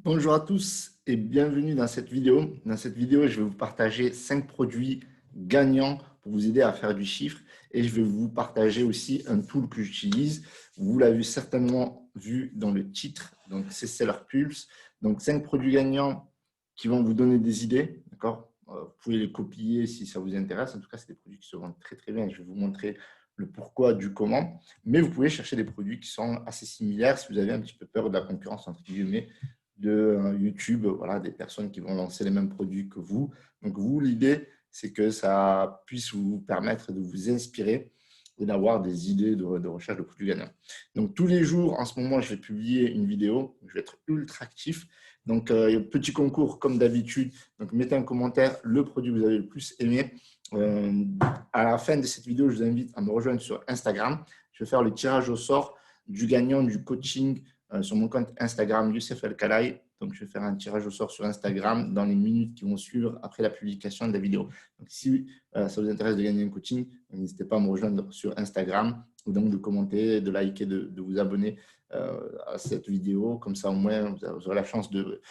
Bonjour à tous et bienvenue dans cette vidéo. Dans cette vidéo, je vais vous partager 5 produits gagnants pour vous aider à faire du chiffre et je vais vous partager aussi un tool que j'utilise. Vous l'avez certainement vu dans le titre, donc c'est Seller Pulse. Donc 5 produits gagnants qui vont vous donner des idées, d'accord? Vous pouvez les copier si ça vous intéresse. En tout cas, c'est des produits qui se vendent très très bien. Je vais vous montrer le pourquoi du comment, mais vous pouvez chercher des produits qui sont assez similaires si vous avez un petit peu peur de la concurrence entre guillemets de YouTube, voilà, des personnes qui vont lancer les mêmes produits que vous. Donc, vous, l'idée, c'est que ça puisse vous permettre de vous inspirer et d'avoir des idées de recherche de produits gagnants. Donc, tous les jours, en ce moment, je vais publier une vidéo. Je vais être ultra actif. Donc, petit concours comme d'habitude. Donc, mettez un commentaire le produit que vous avez le plus aimé. À la fin de cette vidéo, je vous invite à me rejoindre sur Instagram. Je vais faire le tirage au sort du gagnant du coaching sur mon compte Instagram, Youssef El Khalai. Donc, je vais faire un tirage au sort sur Instagram dans les minutes qui vont suivre après la publication de la vidéo. Donc, si ça vous intéresse de gagner un coaching, n'hésitez pas à me rejoindre sur Instagram ou donc de commenter, de liker, de vous abonner à cette vidéo. Comme ça, au moins, vous aurez la chance de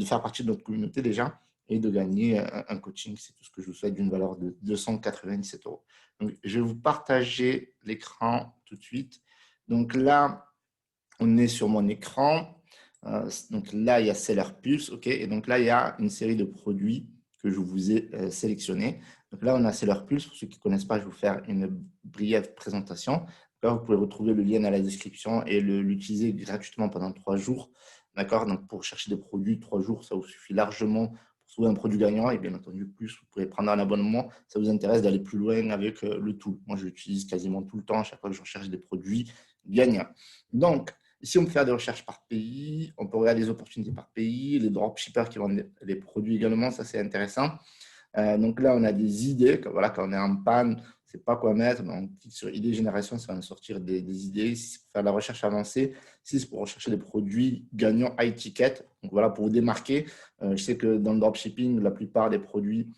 faire partie de notre communauté déjà et de gagner un coaching. C'est tout ce que je vous souhaite d'une valeur de 297 €. Donc, je vais vous partager l'écran tout de suite. Donc là, on est sur mon écran. Donc là, il y a Seller Pulse. OK. Et donc là, il y a une série de produits que je vous ai sélectionnés. Donc là, on a Seller Pulse. Pour ceux qui ne connaissent pas, je vais vous faire une brève présentation. Là, vous pouvez retrouver le lien dans la description et l'utiliser gratuitement pendant 3 jours. D'accord. Donc, pour chercher des produits, 3 jours, ça vous suffit largement pour trouver un produit gagnant. Et bien entendu, plus, vous pouvez prendre un abonnement. Ça vous intéresse d'aller plus loin avec le tool. Moi, je l'utilise quasiment tout le temps, à chaque fois que je recherche des produits gagnants. Donc, ici, on peut faire des recherches par pays, on peut regarder les opportunités par pays, les dropshippers qui vendent les produits également, ça c'est intéressant. Donc là, on a des idées, voilà, quand on est en panne, on ne sait pas quoi mettre, on clique sur idées génération, ça va nous sortir des idées. Si c'est pour faire de la recherche avancée, si c'est pour rechercher des produits gagnants high ticket, donc voilà, pour vous démarquer. Je sais que dans le dropshipping, la plupart des produits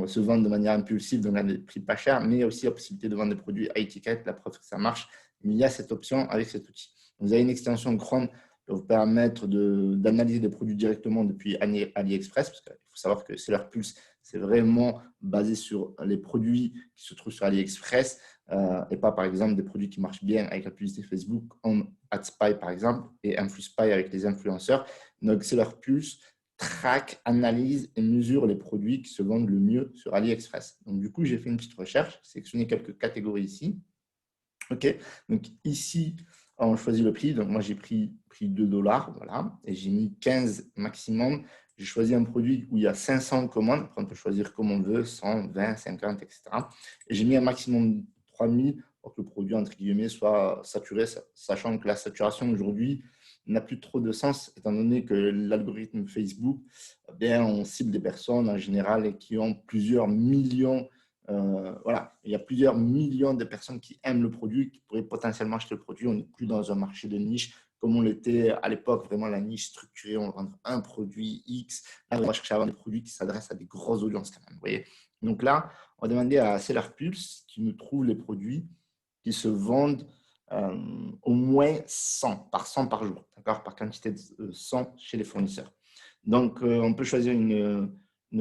se vendent de manière impulsive, donc à des prix pas chers, mais il y a aussi la possibilité de vendre des produits high ticket, la preuve que ça marche, mais il y a cette option avec cet outil. Vous avez une extension Chrome qui va vous permettre d'analyser des produits directement depuis AliExpress, parce qu'il faut savoir que Seller Pulse, c'est vraiment basé sur les produits qui se trouvent sur AliExpress et pas, par exemple, des produits qui marchent bien avec la publicité Facebook, comme AdSpy, par exemple, et InfluSpy avec les influenceurs. Donc, Seller Pulse traque, analyse et mesure les produits qui se vendent le mieux sur AliExpress. Donc, du coup, j'ai fait une petite recherche, sélectionné quelques catégories ici. OK. Donc, ici, on choisit le prix. Donc, moi, j'ai pris 2 $. Voilà. Et j'ai mis 15 maximum. J'ai choisi un produit où il y a 500 commandes. Après, on peut choisir comme on veut, 100, 20, 50, etc. Et j'ai mis un maximum de 3000 pour que le produit, entre guillemets, soit saturé, sachant que la saturation aujourd'hui n'a plus trop de sens, étant donné que l'algorithme Facebook, eh bien, on cible des personnes en général qui ont plusieurs millions. Voilà, il y a plusieurs millions de personnes qui aiment le produit, qui pourraient potentiellement acheter le produit. On n'est plus dans un marché de niche comme on l'était à l'époque, vraiment la niche structurée, on va vendre un produit X. Là, on va chercher à vendre des produits qui s'adressent à des grosses audiences quand même. Vous voyez. Donc là, on va demander à Seller Pulse qui nous trouve les produits qui se vendent au moins 100 par jour, d'accord, par quantité de 100 chez les fournisseurs. Donc, on peut choisir une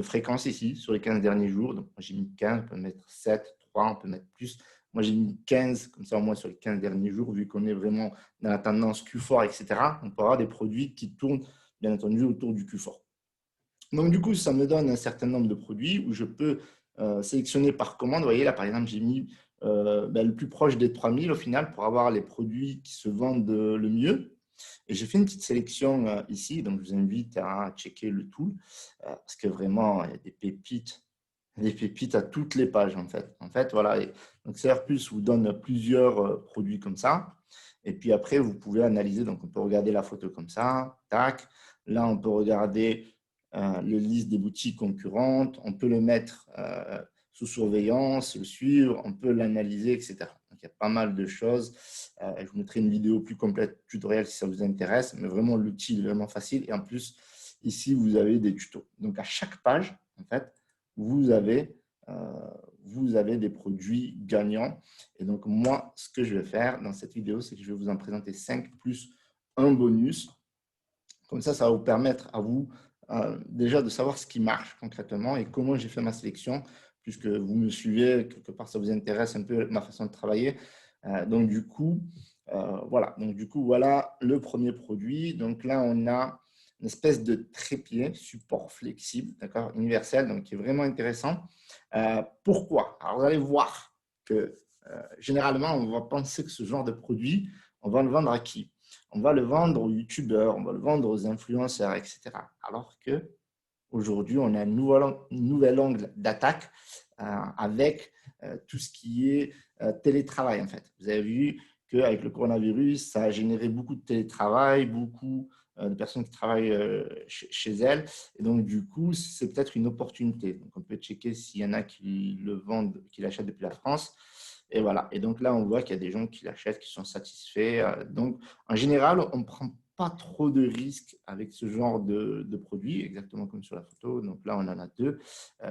fréquence ici sur les 15 derniers jours. Donc, moi, j'ai mis 15, on peut mettre 7, 3, on peut mettre plus. Moi, j'ai mis 15, comme ça, au moins sur les 15 derniers jours, vu qu'on est vraiment dans la tendance Q4, etc. On peut avoir des produits qui tournent, bien entendu, autour du Q4. Donc, du coup, ça me donne un certain nombre de produits où je peux sélectionner par commande. Vous voyez, là, par exemple, j'ai mis le plus proche des 3000 au final pour avoir les produits qui se vendent le mieux. Et j'ai fait une petite sélection ici, donc je vous invite à checker le tool parce que vraiment, il y a des pépites à toutes les pages en fait. En fait, voilà. Et donc, CR+ vous donne plusieurs produits comme ça. Et puis après, vous pouvez analyser. Donc, on peut regarder la photo comme ça. Tac. Là, on peut regarder le liste des boutiques concurrentes. On peut le mettre sous surveillance, le suivre. On peut l'analyser, etc. Donc, il y a pas mal de choses. Je vous mettrai une vidéo plus complète, tutoriel si ça vous intéresse. Mais vraiment, l'outil est vraiment facile. Et en plus, ici, vous avez des tutos. Donc, à chaque page, en fait, vous avez des produits gagnants. Et donc, moi, ce que je vais faire dans cette vidéo, c'est que je vais vous en présenter 5 plus un bonus. Comme ça va vous permettre à vous déjà de savoir ce qui marche concrètement et comment j'ai fait ma sélection, puisque vous me suivez, quelque part ça vous intéresse un peu ma façon de travailler. Donc du coup, voilà le premier produit. Donc là, on a une espèce de trépied, support flexible, d'accord, universel, donc qui est vraiment intéressant. Pourquoi? Alors vous allez voir que généralement, on va penser que ce genre de produit, on va le vendre à qui? On va le vendre aux youtubeurs, on va le vendre aux influenceurs, etc. Alors qu'aujourd'hui, on a un nouvel angle d'attaque avec tout ce qui est télétravail, en fait. Vous avez vu qu'avec le coronavirus, ça a généré beaucoup de télétravail, beaucoup de personnes qui travaillent chez elles. Et donc, du coup, c'est peut-être une opportunité. Donc, on peut checker s'il y en a qui le vendent, qui l'achètent depuis la France. Et voilà. Et donc là, on voit qu'il y a des gens qui l'achètent, qui sont satisfaits. Donc, en général, on ne prend pas trop de risques avec ce genre de produit, exactement comme sur la photo. Donc là, on en a deux.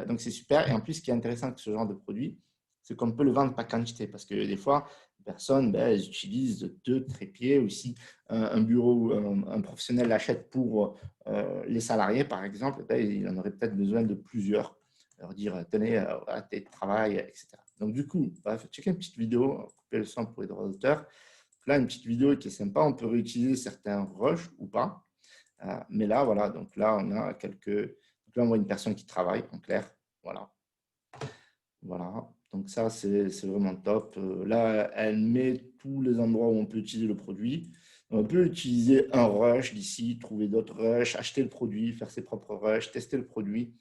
Donc, c'est super. Et en plus, ce qui est intéressant avec ce genre de produit, c'est qu'on peut le vendre par quantité. Parce que des fois, les personnes, elles utilisent deux trépieds. Aussi, un bureau, un professionnel l'achète pour les salariés, par exemple. Il en aurait peut-être besoin de plusieurs. Leur dire, tenez, à tes travail, etc. Donc, du coup, bref, checker une petite vidéo, couper le son pour les droits d'auteur. Là, une petite vidéo qui est sympa. On peut réutiliser certains rushs ou pas. Mais là, voilà. Donc là, on a quelques. Donc là, on voit une personne qui travaille, en clair. Voilà. Voilà. Donc ça, c'est vraiment top. Là, elle met tous les endroits où on peut utiliser le produit. On peut utiliser un rush d'ici, trouver d'autres rushs, acheter le produit, faire ses propres rushs, tester le produit.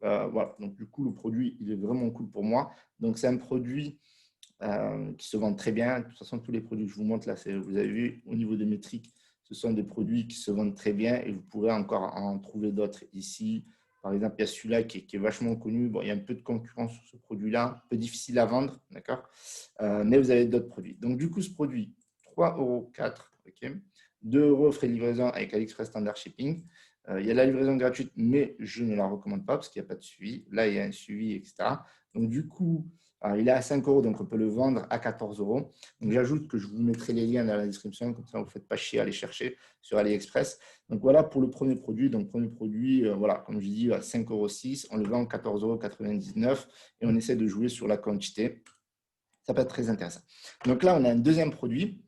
Voilà. Donc du coup, le produit, il est vraiment cool pour moi. Donc c'est un produit qui se vendent très bien. De toute façon, tous les produits que je vous montre là, vous avez vu, au niveau des métriques, ce sont des produits qui se vendent très bien et vous pourrez encore en trouver d'autres ici. Par exemple, il y a celui-là qui est vachement connu. Bon, il y a un peu de concurrence sur ce produit-là, un peu difficile à vendre, d'accord, mais vous avez d'autres produits. Donc, du coup, ce produit, 3,04 €, ok, 2 € frais de livraison avec AliExpress Standard Shipping. Il y a la livraison gratuite, mais je ne la recommande pas parce qu'il n'y a pas de suivi. Là, il y a un suivi, etc. Donc, du coup, il est à 5 €, donc on peut le vendre à 14 €. Donc, j'ajoute que je vous mettrai les liens dans la description, comme ça, vous ne faites pas chier à aller chercher sur AliExpress. Donc, voilà pour le premier produit. Donc, premier produit, voilà, comme je dis, à 5,06 €. On le vend à 14,99 € et on essaie de jouer sur la quantité. Ça peut être très intéressant. Donc là, on a un deuxième produit.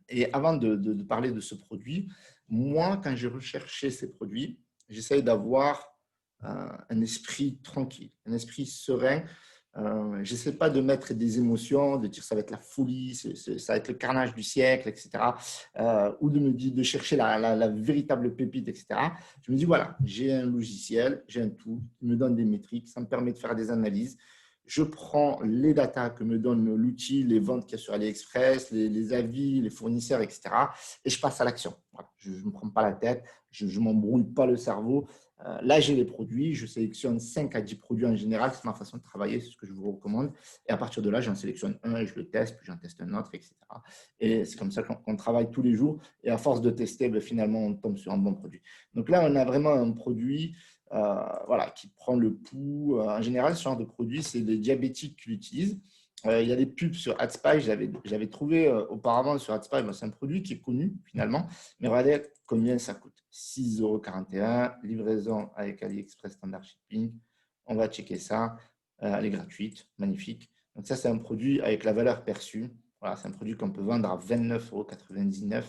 Et avant de parler de ce produit, moi, quand j'ai recherché ces produits, j'essaye d'avoir un esprit tranquille, un esprit serein. Je n'essaie pas de mettre des émotions, de dire ça va être la folie, ça va être le carnage du siècle, etc. Ou de chercher la véritable pépite, etc. Je me dis, voilà, j'ai un logiciel, j'ai un tool qui me donne des métriques, ça me permet de faire des analyses. Je prends les datas que me donne l'outil, les ventes qu'il y a sur AliExpress, les avis, les fournisseurs, etc. Et je passe à l'action. Voilà. Je ne me prends pas la tête, je ne m'embrouille pas le cerveau. Là, j'ai les produits, je sélectionne 5 à 10 produits en général, c'est ma façon de travailler, c'est ce que je vous recommande. Et à partir de là, j'en sélectionne un et je le teste, puis j'en teste un autre, etc. Et c'est comme ça qu'on travaille tous les jours. Et à force de tester, ben, finalement, on tombe sur un bon produit. Donc là, on a vraiment un produit voilà, qui prend le pouls. En général, ce genre de produit, c'est des diabétiques qui l'utilisent. Il y a des pubs sur AdSpy, j'avais trouvé auparavant sur AdSpy, c'est un produit qui est connu finalement, mais regardez combien ça coûte. 6,41 €, livraison avec AliExpress Standard Shipping. On va checker ça. Elle est gratuite, magnifique. Donc ça, c'est un produit avec la valeur perçue. Voilà, c'est un produit qu'on peut vendre à 29,99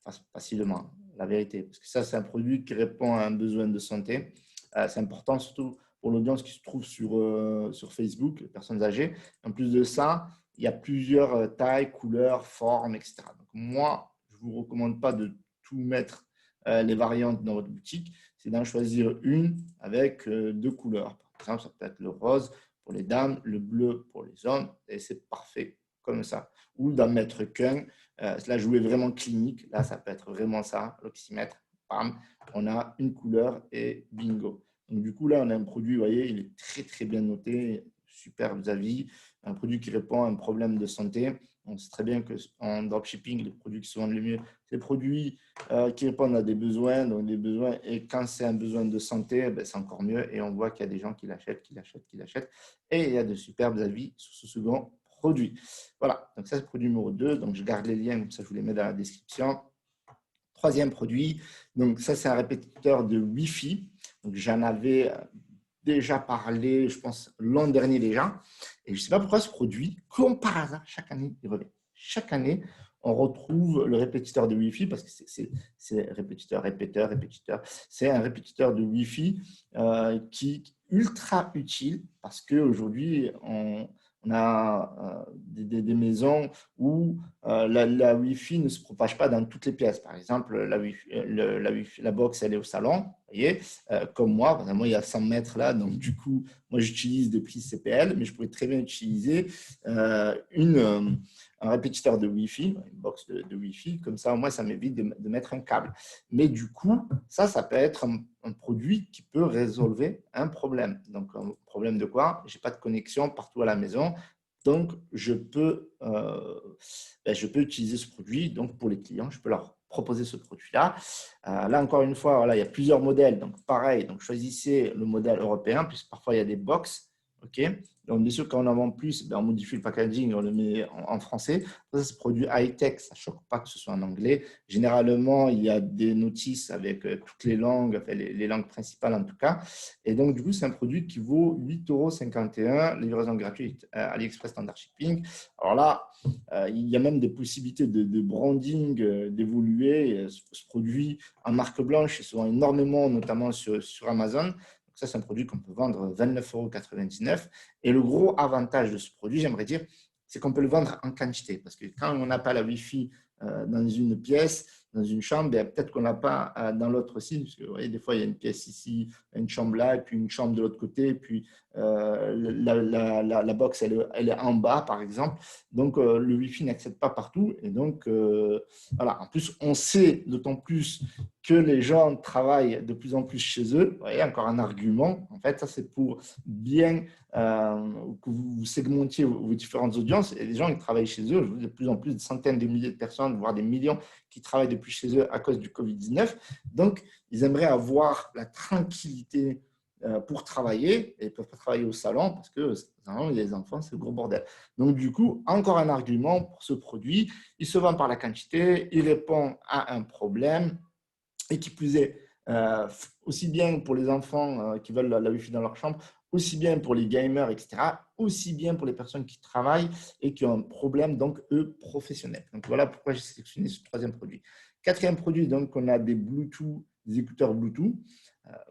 € facilement, la vérité. Parce que ça, c'est un produit qui répond à un besoin de santé. C'est important, surtout pour l'audience qui se trouve sur Facebook, les personnes âgées. En plus de ça, il y a plusieurs tailles, couleurs, formes, etc. Donc, moi, je ne vous recommande pas de tout mettre les variantes dans votre boutique. C'est d'en choisir une avec deux couleurs. Par exemple, ça peut être le rose pour les dames, le bleu pour les hommes, et c'est parfait comme ça. Ou d'en mettre qu'un. Là, je voulais vraiment clinique. Là, ça peut être vraiment ça, l'oxymètre. Bam, on a une couleur et bingo. Donc, du coup, là, on a un produit, vous voyez, il est très, très bien noté, superbes avis, un produit qui répond à un problème de santé. On sait très bien qu'en dropshipping, les produits qui se vendent le mieux, c'est les produits qui répondent à des besoins, donc des besoins. Et quand c'est un besoin de santé, ben, c'est encore mieux. Et on voit qu'il y a des gens qui l'achètent, qui l'achètent, qui l'achètent. Et il y a de superbes avis sur ce second produit. Voilà, donc ça c'est le produit numéro 2. Donc je garde les liens, comme ça je vous les mets dans la description. Troisième produit, donc ça c'est un répétiteur de Wi-Fi. Donc j'en avais déjà parlé, je pense, l'an dernier déjà. Et je ne sais pas pourquoi ce produit, comme par hasard, chaque année, il revient. Chaque année, on retrouve le répétiteur de Wi-Fi parce que c'est répétiteur, répéteur, répétiteur. C'est un répétiteur de Wi-Fi qui est ultra utile parce qu'aujourd'hui, on a des maisons où la Wi-Fi ne se propage pas dans toutes les pièces. Par exemple, la box, elle est au salon, vous voyez, comme moi. Moi, il y a 100 mètres là, donc du coup, moi, j'utilise des prises CPL, mais je pourrais très bien utiliser un répétiteur de Wi-Fi, une box de Wi-Fi. Comme ça, au moins, ça m'évite de mettre un câble. Mais du coup, ça peut être un produit qui peut résolver un problème. Donc, un problème de quoi? Je n'ai pas de connexion partout à la maison. Donc, je peux utiliser ce produit. Donc, pour les clients, je peux leur proposer ce produit-là. Là, encore une fois, voilà, il y a plusieurs modèles. Donc, pareil, donc, choisissez le modèle européen, puisque parfois, il y a des box. OK. Donc, bien sûr, quand on en vend plus, on modifie le packaging, on le met en français. Ça, c'est produit high-tech, ça ne choque pas que ce soit en anglais. Généralement, il y a des notices avec toutes les langues, enfin, les langues principales en tout cas. Et donc, du coup, c'est un produit qui vaut 8,51 €, livraison gratuite à AliExpress Standard Shipping. Alors là, il y a même des possibilités de branding, d'évoluer. Ce produit en marque blanche, il se vend énormément, notamment sur Amazon. Ça, c'est un produit qu'on peut vendre 29,99 €. Et le gros avantage de ce produit, j'aimerais dire, c'est qu'on peut le vendre en quantité. Parce que quand on n'a pas la Wi-Fi dans une pièce, dans une chambre, peut-être qu'on n'a pas dans l'autre aussi. Parce que vous voyez, des fois, il y a une pièce ici, une chambre là, et puis une chambre de l'autre côté, et puis la box, elle est en bas, par exemple. Donc, le Wi-Fi n'accède pas partout. Et donc, voilà. En plus, on sait d'autant plus que les gens travaillent de plus en plus chez eux. Vous voyez, encore un argument. En fait, ça, c'est pour bien que vous segmentiez vos différentes audiences. Et les gens qui travaillent chez eux, je vous dis de plus en plus, des centaines de milliers de personnes, voire des millions qui travaillent depuis chez eux à cause du Covid-19. Donc, ils aimeraient avoir la tranquillité pour travailler et ils ne peuvent pas travailler au salon parce que les enfants, c'est le gros bordel. Donc, du coup, encore un argument pour ce produit. Il se vend par la quantité, il répond à un problème. Et qui plus est, aussi bien pour les enfants qui veulent la Wi-Fi dans leur chambre, aussi bien pour les gamers, etc., aussi bien pour les personnes qui travaillent et qui ont un problème, donc eux, professionnels. Donc voilà pourquoi j'ai sélectionné ce troisième produit. Quatrième produit, donc on a des Bluetooth, des écouteurs Bluetooth.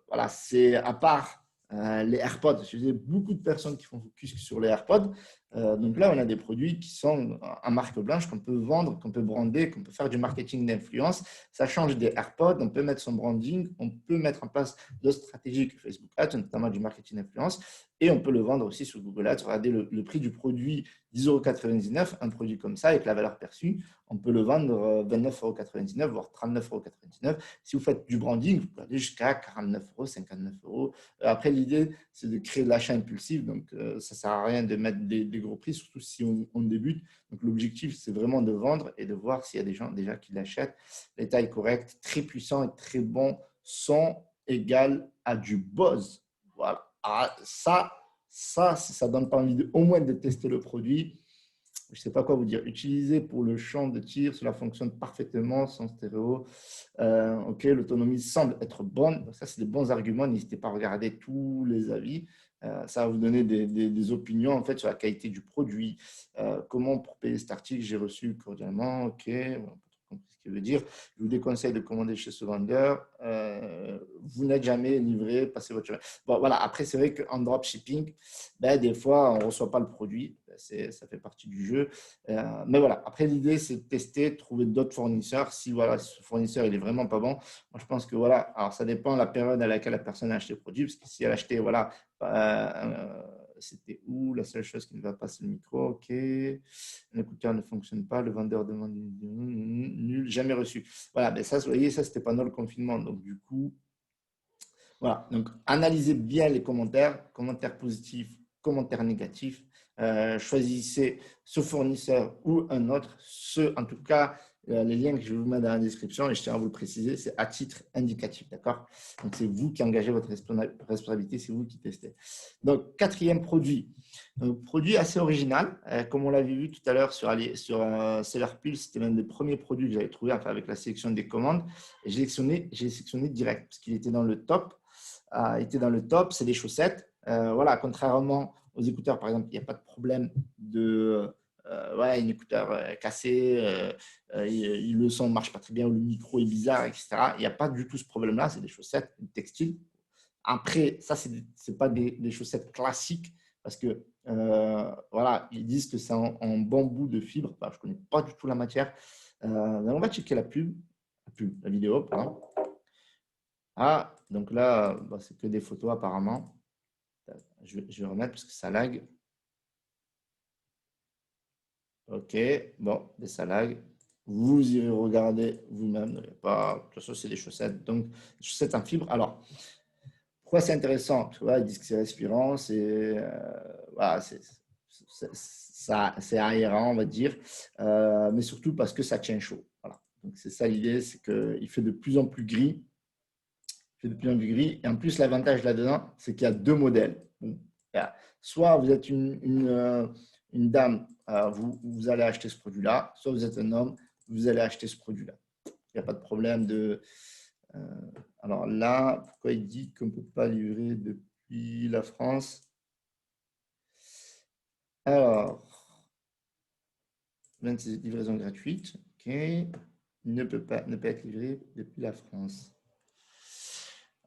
Voilà, c'est à part les AirPods. Je sais beaucoup de personnes qui font focus sur les AirPods. Donc là, on a des produits qui sont en marque blanche qu'on peut vendre, qu'on peut brander, qu'on peut faire du marketing d'influence. Ça change des AirPods, on peut mettre son branding, on peut mettre en place d'autres stratégies que Facebook Ads, notamment du marketing d'influence, et on peut le vendre aussi sur Google Ads. Regardez le prix du produit, 10,99 €, un produit comme ça, avec la valeur perçue, on peut le vendre 29,99 €, voire 39,99 €. Si vous faites du branding, vous pouvez aller jusqu'à 49 €, 59 €. Après, l'idée, c'est de créer de l'achat impulsif, donc ça ne sert à rien de mettre des gros prix, surtout si on débute. Donc, l'objectif, c'est vraiment de vendre et de voir s'il y a des gens déjà qui l'achètent. Les tailles correctes, très puissants et très bons sont égales à du buzz. Voilà. Ah, ça donne pas envie au moins de tester le produit. Je ne sais pas quoi vous dire. Utilisé pour le champ de tir, cela fonctionne parfaitement sans stéréo. OK, l'autonomie semble être bonne. Ça, c'est des bons arguments. N'hésitez pas à regarder tous les avis. Ça va vous donner des opinions en fait sur la qualité du produit. Comment pour payer cet article, j'ai reçu cordialement. OK, bon, ce qu'il veut dire. Je vous déconseille de commander chez ce vendeur. Vous n'êtes jamais livré, passez votre chemin. Bon, voilà. Après, c'est vrai qu'en dropshipping, des fois, on ne reçoit pas le produit. Ça fait partie du jeu. Mais voilà, après, l'idée, c'est de tester, de trouver d'autres fournisseurs. Si voilà, ce fournisseur, il est vraiment pas bon, moi, je pense que voilà, alors ça dépend de la période à laquelle la personne a acheté le produit. Parce que si elle a acheté, voilà, c'était où la seule chose qui ne va pas, c'est le micro. OK. L'écouteur ne fonctionne pas. Le vendeur demande nul, jamais reçu. Voilà, mais ça, vous voyez, ça, c'était pendant le confinement. Donc, du coup, voilà. Donc, analysez bien les commentaires positifs, commentaires négatifs. Choisissez ce fournisseur ou un autre. En tout cas, Les liens que je vais vous mettre dans la description, et je tiens à vous le préciser, c'est à titre indicatif, d'accord? Donc, c'est vous qui engagez votre responsabilité, c'est vous qui testez. Donc, quatrième produit. Donc, produit assez original, comme on l'avait vu tout à l'heure sur Seller Pulse, c'était l'un des premiers produits que j'avais trouvé enfin, avec la sélection des commandes. Et j'ai sélectionné direct parce qu'il était dans le top. C'est des chaussettes. Voilà, contrairement aux écouteurs, par exemple, il n'y a pas de problème de un écouteur cassé, le son ne marche pas très bien ou le micro est bizarre, etc. Il n'y a pas du tout ce problème-là. C'est des chaussettes textiles. Après, ça, ce n'est pas des chaussettes classiques parce que voilà, ils disent que c'est en bambou de fibre. Enfin, je ne connais pas du tout la matière. On va checker la vidéo. Pardon. Ah, donc là, bah, c'est que des photos apparemment. Je vais remettre parce que ça lag. Ok, bon, ça lag. Vous irez regarder vous-même. De toute façon, c'est des chaussettes. Donc, des chaussettes en fibre. Alors, pourquoi c'est intéressant? Tu vois, ils disent que c'est respirant, voilà, c'est aérant, on va dire, mais surtout parce que ça tient chaud. Voilà. Donc, c'est ça l'idée, c'est qu'il fait de plus en plus gris. Il fait de plus en plus gris. Et en plus, l'avantage là-dedans, c'est qu'il y a deux modèles. Bon, soit vous êtes une dame, vous allez acheter ce produit-là, soit vous êtes un homme, vous allez acheter ce produit-là. Il n'y a pas de problème de… alors là, pourquoi il dit qu'on ne peut pas livrer depuis la France? Alors, livraison gratuite, ok, ne peut être livré depuis la France.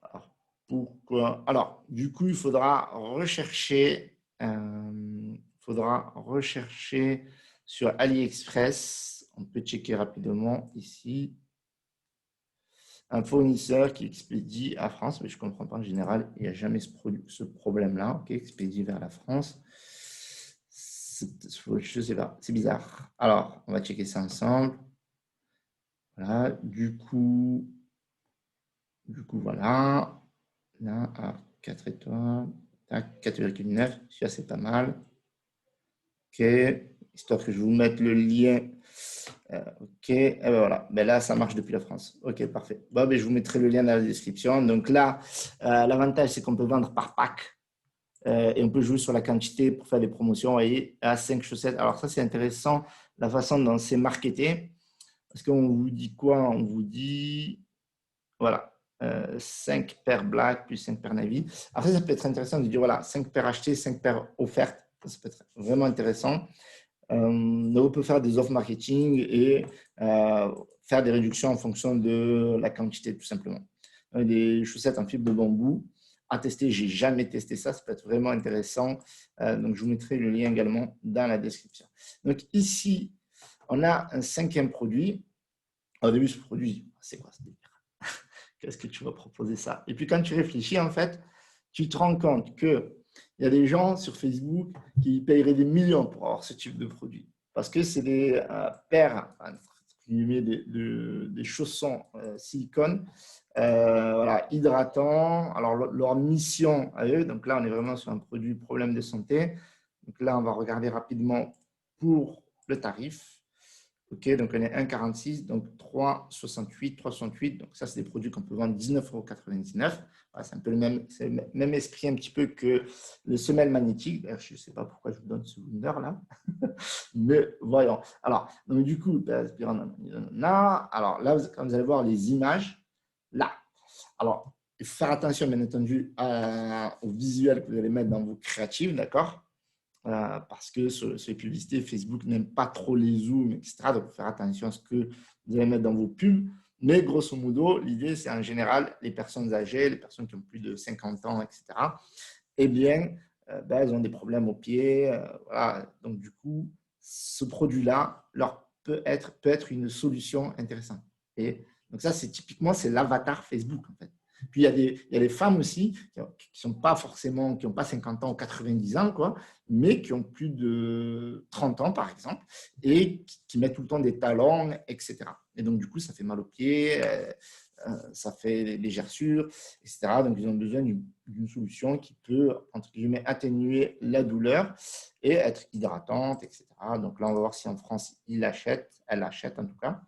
Alors, pourquoi? Alors, du coup, il faudra rechercher sur AliExpress. On peut checker rapidement ici. Un fournisseur qui expédie à France, mais je ne comprends pas en général, il n'y a jamais ce problème-là, ok, expédie vers la France. Je ne sais pas, c'est bizarre. Alors, on va checker ça ensemble. Voilà, du coup, voilà. Là, à 4 étoiles, 4,9, ça c'est pas mal. Ok, histoire que je vous mette le lien. Ok, et ben voilà, ben là ça marche depuis la France. Ok, parfait. Bon, ben, je vous mettrai le lien dans la description. Donc là, l'avantage c'est qu'on peut vendre par pack et on peut jouer sur la quantité pour faire des promotions. Vous voyez, à 5 chaussettes. Alors ça c'est intéressant, la façon dont c'est marketé. Parce qu'on vous dit quoi? On vous dit, voilà, 5 paires black plus 5 paires navy. Après, ça peut être intéressant de dire, voilà, 5 paires achetées, 5 paires offertes. Ça peut être vraiment intéressant. Donc, on peut faire des offres marketing et faire des réductions en fonction de la quantité, tout simplement. Des chaussettes en fibre de bambou à tester. Je n'ai jamais testé ça. Ça peut être vraiment intéressant. Donc, je vous mettrai le lien également dans la description. Donc, ici, on a un cinquième produit. Au début, ce produit, c'est quoi ce délire? Qu'est-ce que tu vas proposer ça? Et puis, quand tu réfléchis, en fait, tu te rends compte qu'il y a des gens sur Facebook qui paieraient des millions pour avoir ce type de produit. Parce que c'est des paires, des chaussons silicone, voilà, hydratants. Alors, leur mission à eux, donc là, on est vraiment sur un produit problème de santé. Donc là, on va regarder rapidement pour le tarif. Ok, donc on est 1,46, donc 3,68. Donc ça, c'est des produits qu'on peut vendre 19,99 €. Voilà, c'est un peu le même esprit un petit peu que le semelle magnétique. Je ne sais pas pourquoi je vous donne ce Wunder là. Mais voyons. Alors, donc du coup, alors là, quand vous allez voir les images, là. Alors, il faut faire attention, bien entendu, au visuel que vous allez mettre dans vos créatives, d'accord? Parce que sur les publicités, Facebook n'aime pas trop les zooms, etc. Donc, il faut faire attention à ce que vous allez mettre dans vos pubs. Mais grosso modo, l'idée, c'est en général les personnes âgées, les personnes qui ont plus de 50 ans, etc. Eh bien, elles ont des problèmes aux pieds. Voilà. Donc, du coup, ce produit-là peut être une solution intéressante. Et donc, ça, c'est typiquement, c'est l'avatar Facebook, en fait. Puis, il y a des femmes aussi qui sont pas forcément, qui n'ont pas 50 ans ou 90 ans, quoi, mais qui ont plus de 30 ans, par exemple, et qui mettent tout le temps des talons, etc. Et donc, du coup, ça fait mal aux pieds, ça fait des gerçures, etc. Donc, ils ont besoin d'une solution qui peut, entre guillemets, atténuer la douleur et être hydratante, etc. Donc là, on va voir si en France, elle l'achète en tout cas.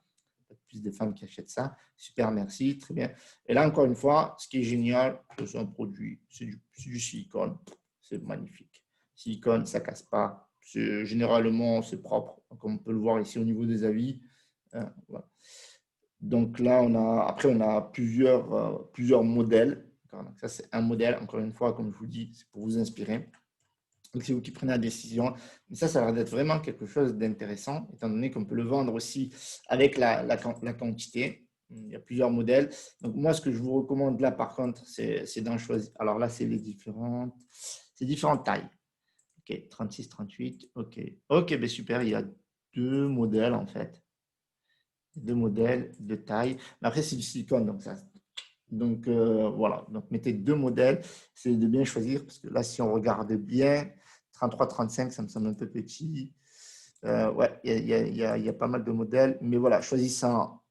plus de femmes qui achètent ça. Super, merci, très bien. Et là, encore une fois, ce qui est génial, c'est un produit, c'est du silicone, c'est magnifique. Silicone, ça ne casse pas. Généralement, c'est propre, comme on peut le voir ici au niveau des avis. Voilà. Donc là, après, on a plusieurs modèles. Donc ça, c'est un modèle. Encore une fois, comme je vous dis, c'est pour vous inspirer. Donc, c'est vous qui prenez la décision. Mais ça a l'air d'être vraiment quelque chose d'intéressant, étant donné qu'on peut le vendre aussi avec la quantité. Il y a plusieurs modèles. Donc, moi, ce que je vous recommande là, par contre, c'est d'en choisir. Alors là, c'est différentes tailles. OK, 36, 38. OK, ben super. Il y a deux modèles, en fait. Deux modèles de taille. Mais après, c'est du silicone, donc ça. Donc, voilà. Donc, mettez deux modèles. C'est de bien choisir, parce que là, si on regarde bien, 33, 35, ça me semble un peu petit. Ouais, il y a pas mal de modèles. Mais voilà, choisissant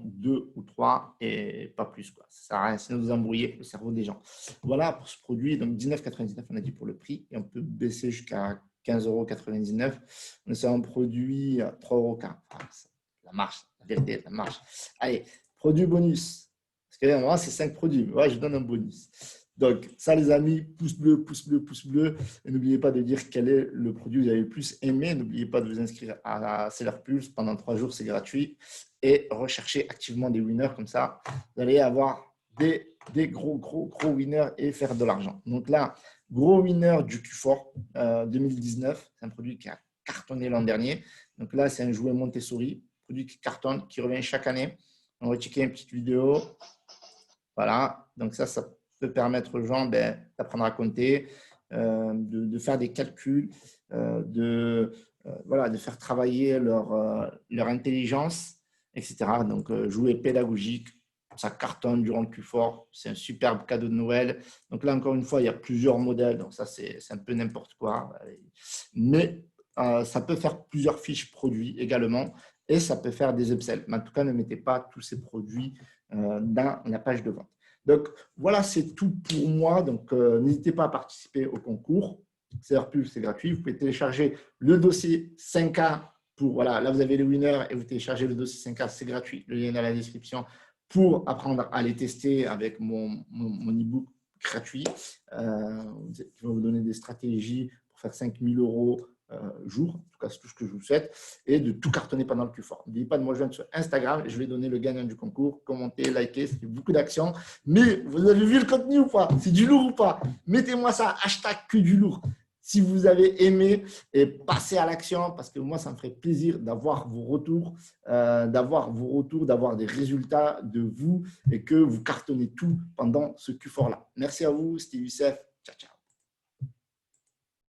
deux ou trois et pas plus, quoi. Ça sert à rien, sinon vous embrouillez le cerveau des gens. Voilà pour ce produit. Donc, 19,99 €, on a dit pour le prix. Et on peut baisser jusqu'à 15,99 €. C'est un produit à 3,40 €. La marche, la vérité, la marche. Allez, produit bonus. Parce que vraiment, c'est 5 produits. Ouais, je donne un bonus. Donc, ça, les amis, pouce bleu, pouce bleu, pouce bleu. Et n'oubliez pas de dire quel est le produit que vous avez le plus aimé. N'oubliez pas de vous inscrire à Seller Pulse. Pendant 3 jours, c'est gratuit. Et recherchez activement des winners comme ça. Vous allez avoir des gros winners et faire de l'argent. Donc là, gros winner du Q4 2019. C'est un produit qui a cartonné l'an dernier. Donc là, c'est un jouet Montessori, produit qui cartonne, qui revient chaque année. On va checker une petite vidéo. Voilà. Donc ça peut permettre aux gens d'apprendre à compter, de faire des calculs, de faire travailler leur intelligence, etc. Donc, jouer pédagogique, ça cartonne durant le Q4. C'est un superbe cadeau de Noël. Donc là, encore une fois, il y a plusieurs modèles. Donc ça, c'est un peu n'importe quoi. Mais ça peut faire plusieurs fiches produits également. Et ça peut faire des upsells. Mais en tout cas, ne mettez pas tous ces produits dans la page de vente. Donc, voilà, c'est tout pour moi. Donc, n'hésitez pas à participer au concours. Seller Pulse, c'est gratuit. Vous pouvez télécharger le dossier 5K pour, voilà, là, vous avez le winner et vous téléchargez le dossier 5K, c'est gratuit. Le lien est dans la description pour apprendre à les tester avec mon e-book gratuit. Qui va vous donner des stratégies pour faire 5 000 € jour, en tout cas c'est tout ce que je vous souhaite, et de tout cartonner pendant le Q4. N'oubliez pas de me rejoindre sur Instagram, je vais donner le gagnant du concours, commentez, likez, c'est beaucoup d'actions, mais vous avez vu le contenu ou pas? C'est du lourd ou pas? Mettez-moi ça, hashtag que du lourd. Si vous avez aimé, et passez à l'action, parce que moi, ça me ferait plaisir d'avoir vos retours, d'avoir des résultats de vous et que vous cartonnez tout pendant ce Q4-là. Merci à vous, c'était Youssef. Ciao, ciao.